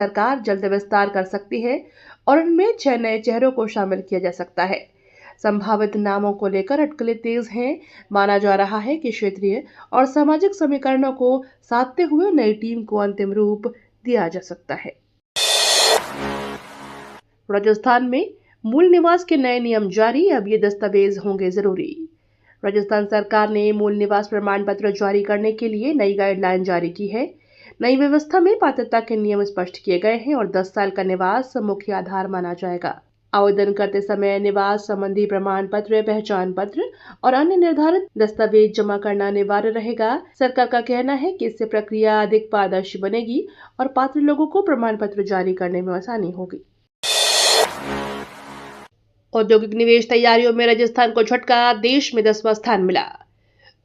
सरकार जल्द विस्तार कर सकती है और इनमें 6 नए चेहरों को शामिल किया जा सकता है। संभावित नामों को लेकर अटकलें तेज हैं। माना जा रहा है कि क्षेत्रीय और सामाजिक समीकरणों को साधते हुए नई टीम को अंतिम रूप दिया जा सकता है। राजस्थान में मूल निवास के नए नियम जारी, अब ये दस्तावेज होंगे जरूरी। राजस्थान सरकार ने मूल निवास प्रमाण पत्र जारी करने के लिए नई गाइडलाइन जारी की है। नई व्यवस्था में पात्रता के नियम स्पष्ट किए गए हैं और 10 साल का निवास मुख्य आधार माना जाएगा। आवेदन करते समय निवास संबंधी प्रमाण पत्र, पहचान पत्र और अन्य निर्धारित दस्तावेज जमा करना अनिवार्य रहेगा। सरकार का कहना है कि इससे प्रक्रिया अधिक पारदर्शी बनेगी और पात्र लोगों को प्रमाण पत्र जारी करने में आसानी होगी। औद्योगिक निवेश तैयारियों में राजस्थान को झटका, देश में 10वां स्थान मिला।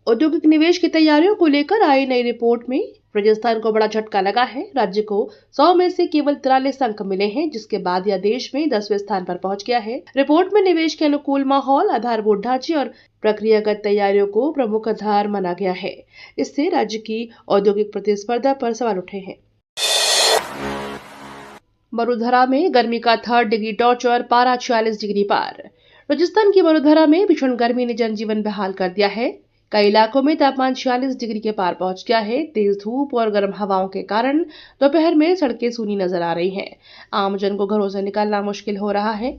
औद्योगिक निवेश की तैयारियों को लेकर आई नई रिपोर्ट में राजस्थान को बड़ा झटका लगा है। राज्य को 100 में से केवल 43 अंक मिले हैं, जिसके बाद यह देश में 10वें स्थान पर पहुंच गया है। रिपोर्ट में निवेश के अनुकूल माहौल, आधारभूत ढांचे और प्रक्रियागत तैयारियों को प्रमुख आधार माना गया है। इससे राज्य की औद्योगिक प्रतिस्पर्धा पर सवाल उठे हैं। वडोदरा में गर्मी का 3rd डिग्री टॉर्चर, पारा 46 डिग्री पार। राजस्थान की वडोदरा में भीषण गर्मी ने जनजीवन बेहाल कर दिया है। कई इलाकों में तापमान 46 डिग्री के पार पहुंच गया है। तेज धूप और गर्म हवाओं के कारण दोपहर में सड़कें सूनी नजर आ रही हैं। आम जन को घरों से निकलना मुश्किल हो रहा है।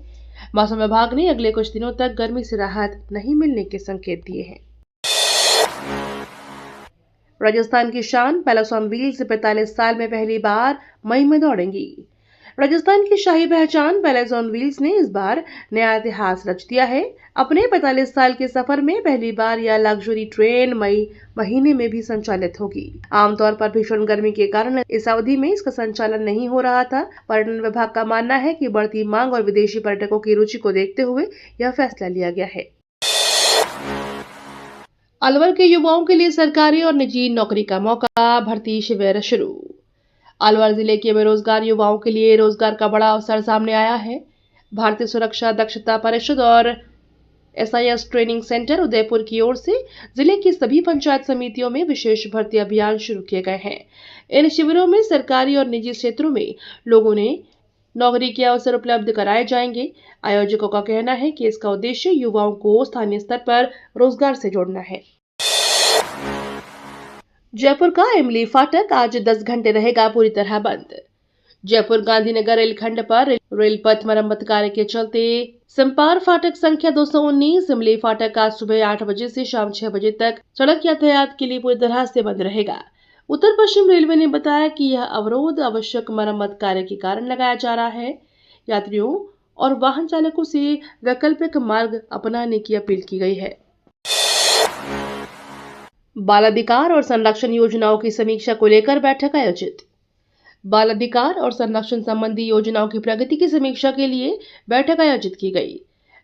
मौसम विभाग ने अगले कुछ दिनों तक गर्मी से राहत नहीं मिलने के संकेत दिए हैं। राजस्थान की शान पैलेस ऑन व्हील्स 45 साल में पहली बार मई में दौड़ेंगी। राजस्थान की शाही पहचान पैलेस ऑन व्हील्स ने इस बार नया इतिहास रच दिया है। अपने 45 साल के सफर में पहली बार यह लग्जरी ट्रेन मई महीने में भी संचालित होगी। आमतौर पर भीषण गर्मी के कारण इस अवधि में इसका संचालन नहीं हो रहा था। पर्यटन विभाग का मानना है कि बढ़ती मांग और विदेशी पर्यटकों की रुचि को देखते हुए यह फैसला लिया गया है। अलवर के युवाओं के लिए सरकारी और निजी नौकरी का मौका, भर्ती शिविर शुरू। अलवर जिले के बेरोजगार युवाओं के लिए रोजगार का बड़ा अवसर सामने आया है। भारतीय सुरक्षा दक्षता परिषद और SIS ट्रेनिंग सेंटर उदयपुर की ओर से जिले की सभी पंचायत समितियों में विशेष भर्ती अभियान शुरू किए गए हैं। इन शिविरों में सरकारी और निजी क्षेत्रों में लोगों ने नौकरी के अवसर उपलब्ध कराए जाएंगे। आयोजकों का कहना है कि इसका उद्देश्य युवाओं को स्थानीय स्तर पर रोजगार से जोड़ना है। जयपुर का इमली फाटक आज 10 घंटे रहेगा पूरी तरह बंद। जयपुर गांधीनगर रेलखंड पर रेल पथ मरम्मत कार्य के चलते सिम्पार फाटक संख्या 219 इमली फाटक आज सुबह 8 बजे से शाम 6 बजे तक सड़क यातायात के लिए पूरी तरह से बंद रहेगा। उत्तर पश्चिम रेलवे ने बताया कि यह अवरोध आवश्यक मरम्मत कार्य के कारण लगाया जा रहा है। यात्रियों और वाहन चालकों से वैकल्पिक मार्ग अपनाने की अपील की गई है। बाल अधिकार और संरक्षण योजनाओं की समीक्षा को लेकर बैठक आयोजित। बाल अधिकार और संरक्षण संबंधी योजनाओं की प्रगति की समीक्षा के लिए बैठक आयोजित की गई।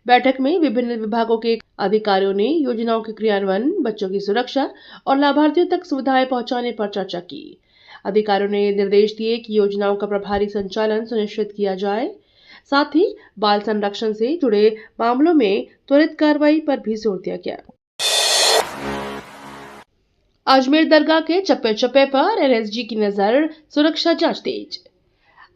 बैठक में विभिन्न विभागों के अधिकारियों ने योजनाओं के क्रियान्वयन, बच्चों की सुरक्षा और लाभार्थियों तक सुविधाएं पहुंचाने पर चर्चा की। अधिकारियों ने निर्देश दिए कि योजनाओं का प्रभावी संचालन सुनिश्चित किया जाए। साथ ही बाल संरक्षण से जुड़े मामलों में त्वरित कार्रवाई पर भी जोर दिया गया। अजमेर दरगाह के चप्पे चप्पे पर NSG की नजर, सुरक्षा जांच तेज।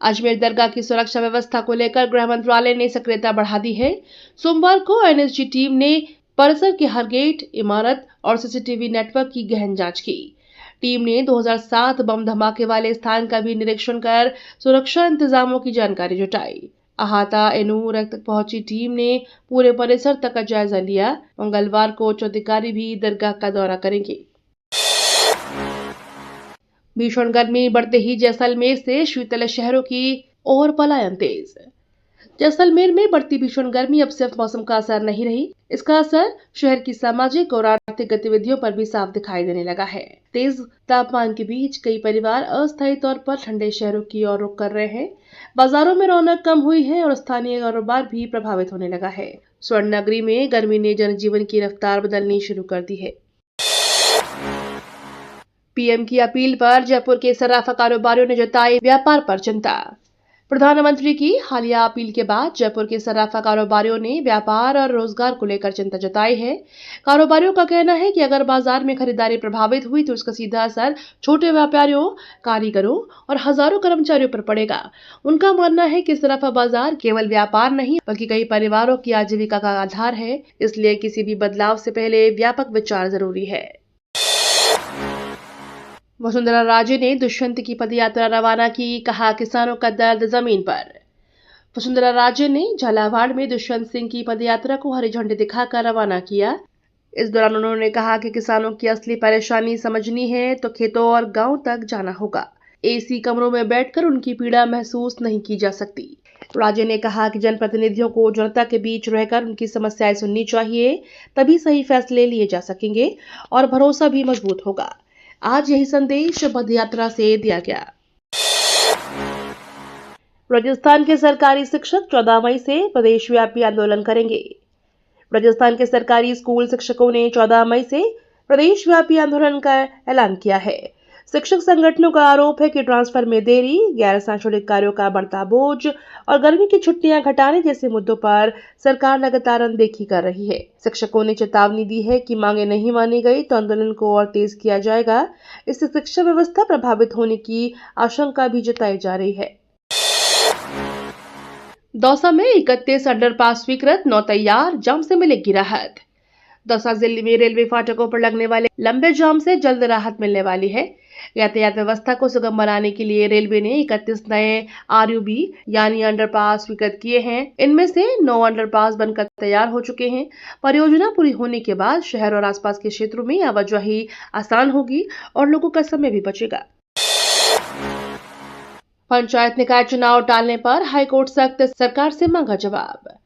अजमेर दरगाह की सुरक्षा व्यवस्था को लेकर गृह मंत्रालय ने सक्रियता बढ़ा दी है। सोमवार को NSG टीम ने परिसर के हर गेट, इमारत और CCTV नेटवर्क की गहन जांच की। टीम ने 2007 बम धमाके वाले स्थान का भी निरीक्षण कर सुरक्षा इंतजामों की जानकारी जुटाई। अहाता एनूर तक पहुंची टीम ने पूरे परिसर तक का जायजा लिया। मंगलवार को उच्च अधिकारी भी दरगाह का दौरा करेंगे। भीषण गर्मी बढ़ते ही जैसलमेर से शीतल शहरों की ओर पलायन तेज। जैसलमेर में बढ़ती भीषण गर्मी अब सिर्फ मौसम का असर नहीं रही, इसका असर शहर की सामाजिक और आर्थिक गतिविधियों पर भी साफ दिखाई देने लगा है। तेज तापमान के बीच कई परिवार अस्थायी तौर पर ठंडे शहरों की ओर रुख कर रहे हैं। बाजारों में रौनक कम हुई है और स्थानीय कारोबार भी प्रभावित होने लगा है। स्वर्ण नगरी में गर्मी ने जनजीवन की रफ्तार बदलनी शुरू कर दी है। PM की अपील पर जयपुर के सराफा कारोबारियों ने जताई व्यापार पर चिंता। प्रधानमंत्री की हालिया अपील के बाद जयपुर के सराफा कारोबारियों ने व्यापार और रोजगार को लेकर चिंता जताई है। कारोबारियों का कहना है कि अगर बाजार में खरीदारी प्रभावित हुई तो उसका सीधा असर छोटे व्यापारियों, कारीगरों और हजारों कर्मचारियों पर पड़ेगा। उनका मानना है कि सराफा बाजार केवल व्यापार नहीं बल्कि कई परिवारों की आजीविका का आधार है, इसलिए किसी भी बदलाव से पहले व्यापक विचार जरूरी है। वसुंधरा राजे ने दुष्यंत की पदयात्रा रवाना की, कहा किसानों का दर्द जमीन पर। वसुंधरा राजे ने झालावाड़ में दुष्यंत सिंह की पदयात्रा को हरी झंडी दिखाकर रवाना किया। इस दौरान उन्होंने कहा कि किसानों की असली परेशानी समझनी है तो खेतों और गांव तक जाना होगा। एसी कमरों में बैठकर उनकी पीड़ा महसूस नहीं की जा सकती। राजे ने कहा कि जनप्रतिनिधियों को जनता के बीच रहकर उनकी समस्याएं सुननी चाहिए, तभी सही फैसले लिए जा सकेंगे और भरोसा भी मजबूत होगा। आज यही संदेश पदयात्रा से दिया गया। राजस्थान के सरकारी शिक्षक 14 मई से प्रदेशव्यापी आंदोलन करेंगे। राजस्थान के सरकारी स्कूल शिक्षकों ने 14 मई से प्रदेशव्यापी आंदोलन का ऐलान किया है। शिक्षक संगठनों का आरोप है कि ट्रांसफर में देरी, गैर सांशोधिक कार्यों का बढ़ता बोझ और गर्मी की छुट्टियां घटाने जैसे मुद्दों पर सरकार लगातार अनदेखी कर रही है। शिक्षकों ने चेतावनी दी है कि मांगे नहीं मानी गई तो आंदोलन को और तेज किया जाएगा। इससे शिक्षा व्यवस्था प्रभावित होने की आशंका भी जताई जा रही है। दौसा में 31 अंडरपास स्वीकृत, 9 तैयार, जाम से मिलेगी राहत। दौसा जिले में रेलवे फाटकों पर लगने वाले लंबे जाम से जल्द राहत मिलने वाली है। यातायात व्यवस्था को सुगम बनाने के लिए रेलवे ने 31 नए आरयूबी यानी अंडरपास स्वीकृत किए हैं। इनमें से 9 अंडरपास बनकर तैयार हो चुके हैं। परियोजना पूरी होने के बाद शहर और आसपास के क्षेत्रों में आवाजाही आसान होगी और लोगों का समय भी बचेगा। पंचायत निकाय चुनाव टालने पर हाईकोर्ट सख्त, सरकार से मांगा जवाब।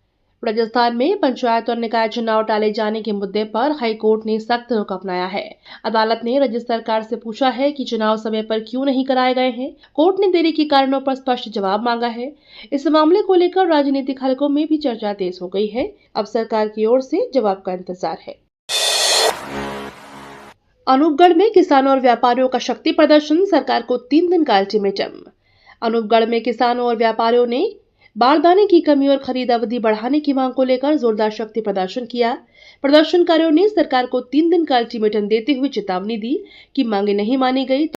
राजस्थान में पंचायत और निकाय चुनाव टाले जाने के मुद्दे पर हाईकोर्ट ने सख्त रुख अपनाया है। अदालत ने राज्य सरकार से पूछा है कि चुनाव समय पर क्यों नहीं कराए गए हैं। कोर्ट ने देरी के कारणों पर स्पष्ट जवाब मांगा है। इस मामले को लेकर राजनीतिक हलकों में भी चर्चा तेज हो गई है। अब सरकार की ओर से जवाब का इंतजार है। अनूपगढ़ में किसानों और व्यापारियों का शक्ति प्रदर्शन, सरकार को 3 दिन का अल्टीमेटम। अनूपगढ़ में किसानों और व्यापारियों ने बारदाने की कमी और खरीद अवधि बढ़ाने की मांग को लेकर जोरदार शक्ति प्रदर्शन किया। प्रदर्शनकारियों ने सरकार को 3 दिन का अल्टीमेटम देते हुए चेतावनी दी कि मांगे नहीं मानी गई